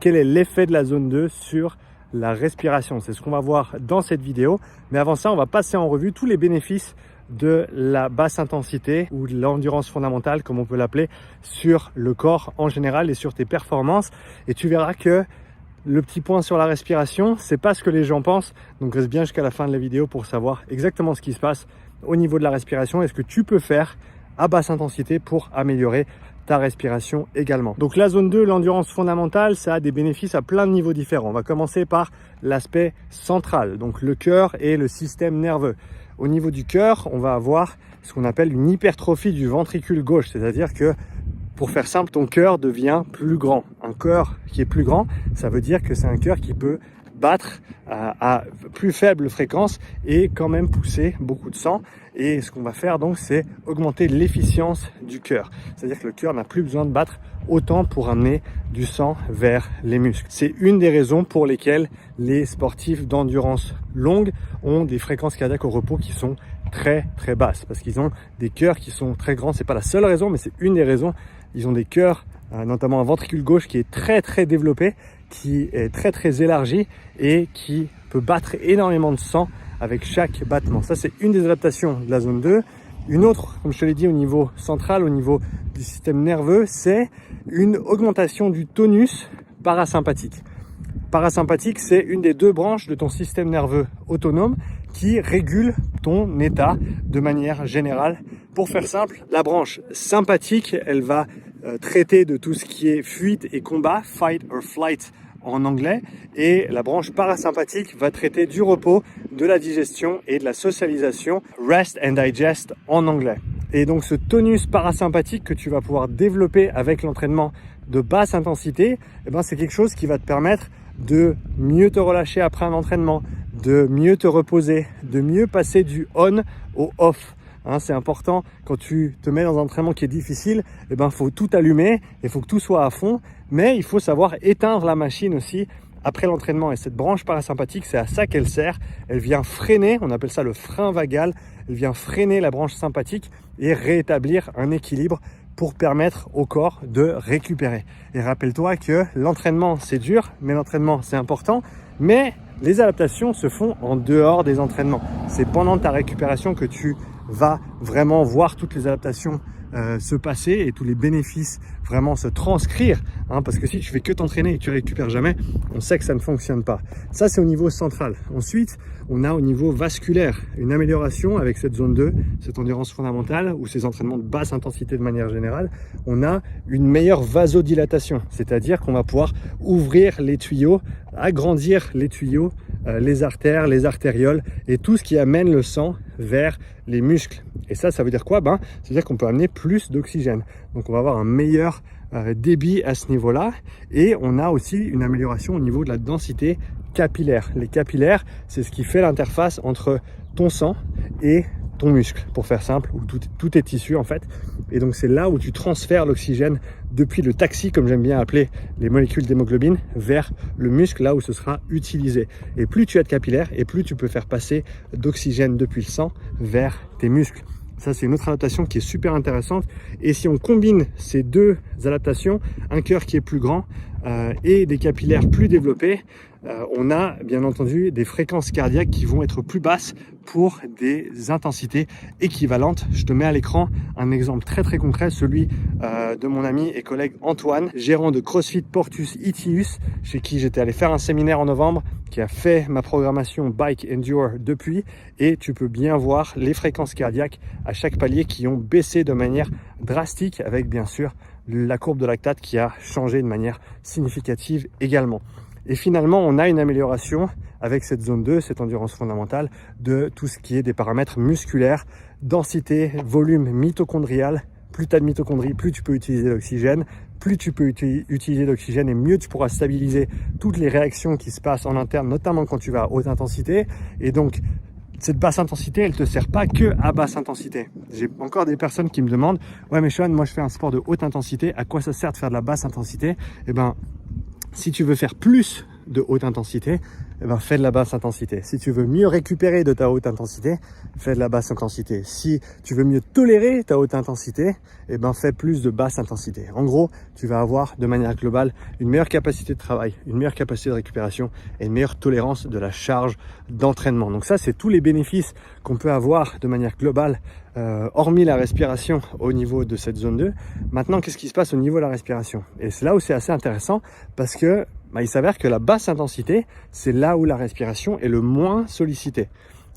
quel est l'effet de la zone 2 sur la respiration. C'est ce qu'on va voir dans cette vidéo. Mais avant ça, on va passer en revue tous les bénéfices de la basse intensité ou de l'endurance fondamentale, comme on peut l'appeler, sur le corps en général et sur tes performances. Et tu verras que le petit point sur la respiration, c'est pas ce que les gens pensent. Donc reste bien jusqu'à la fin de la vidéo pour savoir exactement ce qui se passe au niveau de la respiration et ce que tu peux faire à basse intensité pour améliorer ta respiration également. Donc la zone 2, l'endurance fondamentale, ça a des bénéfices à plein de niveaux différents. On va commencer par l'aspect central, donc le cœur et le système nerveux. Au niveau du cœur, on va avoir ce qu'on appelle une hypertrophie du ventricule gauche, c'est-à-dire que, pour faire simple, ton cœur devient plus grand. Un cœur qui est plus grand, ça veut dire que c'est un cœur qui peut battre à plus faible fréquence et quand même pousser beaucoup de sang. Et ce qu'on va faire donc, c'est augmenter l'efficience du cœur. C'est-à-dire que le cœur n'a plus besoin de battre autant pour amener du sang vers les muscles. C'est une des raisons pour lesquelles les sportifs d'endurance longue ont des fréquences cardiaques au repos qui sont très basses, parce qu'ils ont des cœurs qui sont très grands. C'est pas la seule raison, mais c'est une des raisons. Ils ont des cœurs, notamment un ventricule gauche qui est très développé, qui est très élargi et qui peut battre énormément de sang avec chaque battement. Ça, c'est une des adaptations de la zone 2. Une autre, comme je te l'ai dit, au niveau central, au niveau du système nerveux, c'est une augmentation du tonus parasympathique. Parasympathique, c'est une des deux branches de ton système nerveux autonome qui régule ton état de manière générale. Pour faire simple, la branche sympathique, elle va traiter de tout ce qui est fuite et combat, fight or flight en anglais, et la branche parasympathique va traiter du repos, de la digestion et de la socialisation, rest and digest en anglais. Et donc ce tonus parasympathique que tu vas pouvoir développer avec l'entraînement de basse intensité, eh ben, c'est quelque chose qui va te permettre de mieux te relâcher après un entraînement, de mieux te reposer, de mieux passer du on au off. C'est important quand tu te mets dans un entraînement qui est difficile, eh ben, faut tout allumer, il faut que tout soit à fond, mais il faut savoir éteindre la machine aussi après l'entraînement. Et cette branche parasympathique, c'est à ça qu'elle sert. Elle vient freiner, on appelle ça le frein vagal, elle vient freiner la branche sympathique et rétablir un équilibre pour permettre au corps de récupérer. Et rappelle-toi que l'entraînement, c'est dur, mais l'entraînement, c'est important, mais les adaptations se font en dehors des entraînements. C'est pendant ta récupération que tu vas vraiment voir toutes les adaptations se passer et tous les bénéfices vraiment se transcrire, parce que si tu fais que t'entraîner et que tu récupères jamais, on sait que ça ne fonctionne pas. Ça, c'est au niveau central. Ensuite, on a au niveau vasculaire une amélioration avec cette zone 2, cette endurance fondamentale ou ces entraînements de basse intensité de manière générale. On a une meilleure vasodilatation, c'est-à-dire qu'on va pouvoir ouvrir les tuyaux, agrandir les tuyaux, les artères, les artérioles et tout ce qui amène le sang vers les muscles. Et ça veut dire quoi? C'est-à-dire qu'on peut amener plus d'oxygène. Donc on va avoir un meilleur débit à ce niveau-là. Et on a aussi une amélioration au niveau de la densité capillaire. Les capillaires, c'est ce qui fait l'interface entre ton sang et ton muscle, pour faire simple, ou tous tes tissus en fait. Et donc c'est là où tu transfères l'oxygène depuis le taxi, comme j'aime bien appeler les molécules d'hémoglobine, vers le muscle, là où ce sera utilisé. Et plus tu as de capillaires, et plus tu peux faire passer d'oxygène depuis le sang vers tes muscles. Ça, c'est une autre adaptation qui est super intéressante. Et si on combine ces deux adaptations, un cœur qui est plus grand et des capillaires plus développés, on a bien entendu des fréquences cardiaques qui vont être plus basses pour des intensités équivalentes. Je te mets à l'écran un exemple très concret, celui de mon ami et collègue Antoine, gérant de CrossFit Portus Itius, chez qui j'étais allé faire un séminaire en novembre, qui a fait ma programmation Bike Endure depuis, et tu peux bien voir les fréquences cardiaques à chaque palier qui ont baissé de manière drastique, avec bien sûr la courbe de lactate qui a changé de manière significative également. Et finalement, on a une amélioration avec cette zone 2, cette endurance fondamentale, de tout ce qui est des paramètres musculaires, densité, volume mitochondrial. Plus tu as de mitochondries, plus tu peux utiliser l'oxygène. Plus tu peux utiliser l'oxygène et mieux tu pourras stabiliser toutes les réactions qui se passent en interne, notamment quand tu vas à haute intensité. Et donc, cette basse intensité, elle ne te sert pas que à basse intensité. J'ai encore des personnes qui me demandent « Ouais mais Sean, moi je fais un sport de haute intensité, à quoi ça sert de faire de la basse intensité ?» Eh ben, si tu veux faire plus de haute intensité, eh ben, fais de la basse intensité. Si tu veux mieux récupérer de ta haute intensité, fais de la basse intensité. Si tu veux mieux tolérer ta haute intensité, eh ben, fais plus de basse intensité. En gros, tu vas avoir de manière globale une meilleure capacité de travail, une meilleure capacité de récupération et une meilleure tolérance de la charge d'entraînement. Donc ça, c'est tous les bénéfices qu'on peut avoir de manière globale, hormis la respiration au niveau de cette zone 2. Maintenant, qu'est-ce qui se passe au niveau de la respiration? Et c'est là où c'est assez intéressant parce que il s'avère que la basse intensité, c'est là où la respiration est le moins sollicitée.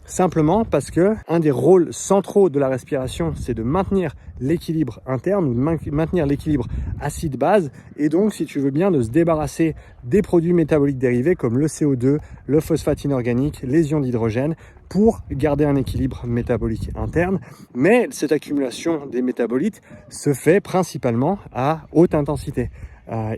Simplement parce que un des rôles centraux de la respiration, c'est de maintenir l'équilibre interne ou de maintenir l'équilibre acide-base. Et donc, si tu veux bien, de se débarrasser des produits métaboliques dérivés comme le CO2, le phosphate inorganique, les ions d'hydrogène, pour garder un équilibre métabolique interne. Mais cette accumulation des métabolites se fait principalement à haute intensité.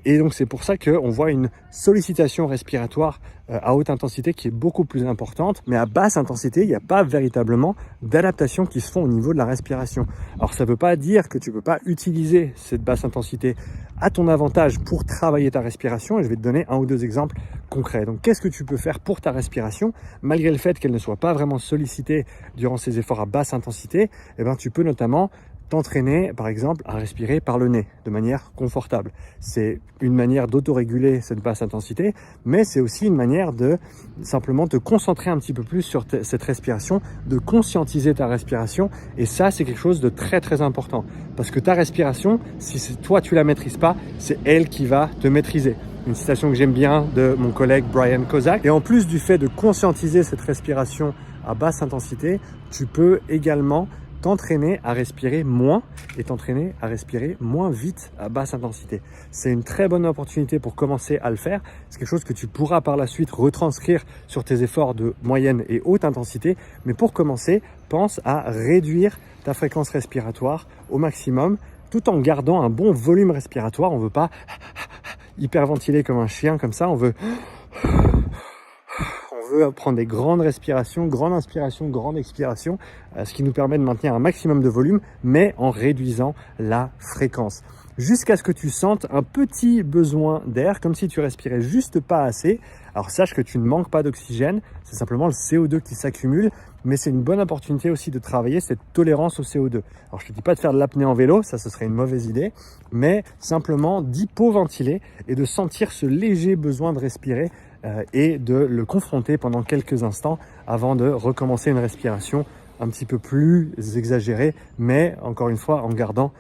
Et donc c'est pour ça qu'on voit une sollicitation respiratoire à haute intensité qui est beaucoup plus importante, mais à basse intensité, il n'y a pas véritablement d'adaptation qui se font au niveau de la respiration. Alors ça ne veut pas dire que tu ne peux pas utiliser cette basse intensité à ton avantage pour travailler ta respiration, et je vais te donner un ou deux exemples concrets. Donc qu'est-ce que tu peux faire pour ta respiration, malgré le fait qu'elle ne soit pas vraiment sollicitée durant ces efforts à basse intensité? Eh ben, tu peux notamment t'entraîner, par exemple, à respirer par le nez de manière confortable. C'est une manière d'autoréguler cette basse intensité, mais c'est aussi une manière de simplement te concentrer un petit peu plus sur cette respiration, de conscientiser ta respiration. Et ça, c'est quelque chose de très, très important. Parce que ta respiration, si toi, tu la maîtrises pas, c'est elle qui va te maîtriser. Une citation que j'aime bien de mon collègue Brian Kozak. Et en plus du fait de conscientiser cette respiration à basse intensité, tu peux également t'entraîner à respirer moins et t'entraîner à respirer moins vite à basse intensité. C'est une très bonne opportunité pour commencer à le faire. C'est quelque chose que tu pourras par la suite retranscrire sur tes efforts de moyenne et haute intensité. Mais pour commencer, pense à réduire ta fréquence respiratoire au maximum tout en gardant un bon volume respiratoire. On ne veut pas hyperventiler comme un chien comme ça. On veut prendre des grandes respirations, grande inspiration, grande expiration, ce qui nous permet de maintenir un maximum de volume, mais en réduisant la fréquence. Jusqu'à ce que tu sentes un petit besoin d'air, comme si tu respirais juste pas assez. Alors sache que tu ne manques pas d'oxygène, c'est simplement le CO2 qui s'accumule, mais c'est une bonne opportunité aussi de travailler cette tolérance au CO2. Alors je te dis pas de faire de l'apnée en vélo, ça ce serait une mauvaise idée, mais simplement d'hypoventiler et de sentir ce léger besoin de respirer et de le confronter pendant quelques instants avant de recommencer une respiration un petit peu plus exagérée, mais encore une fois en gardant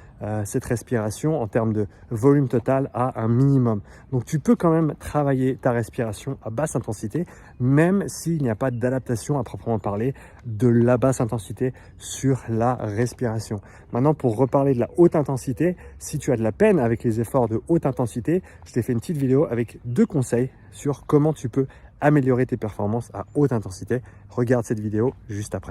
cette respiration en termes de volume total à un minimum. Donc tu peux quand même travailler ta respiration à basse intensité, même s'il n'y a pas d'adaptation à proprement parler de la basse intensité sur la respiration. Maintenant, pour reparler de la haute intensité, si tu as de la peine avec les efforts de haute intensité, je t'ai fait une petite vidéo avec 2 conseils sur comment tu peux améliorer tes performances à haute intensité. Regarde cette vidéo juste après.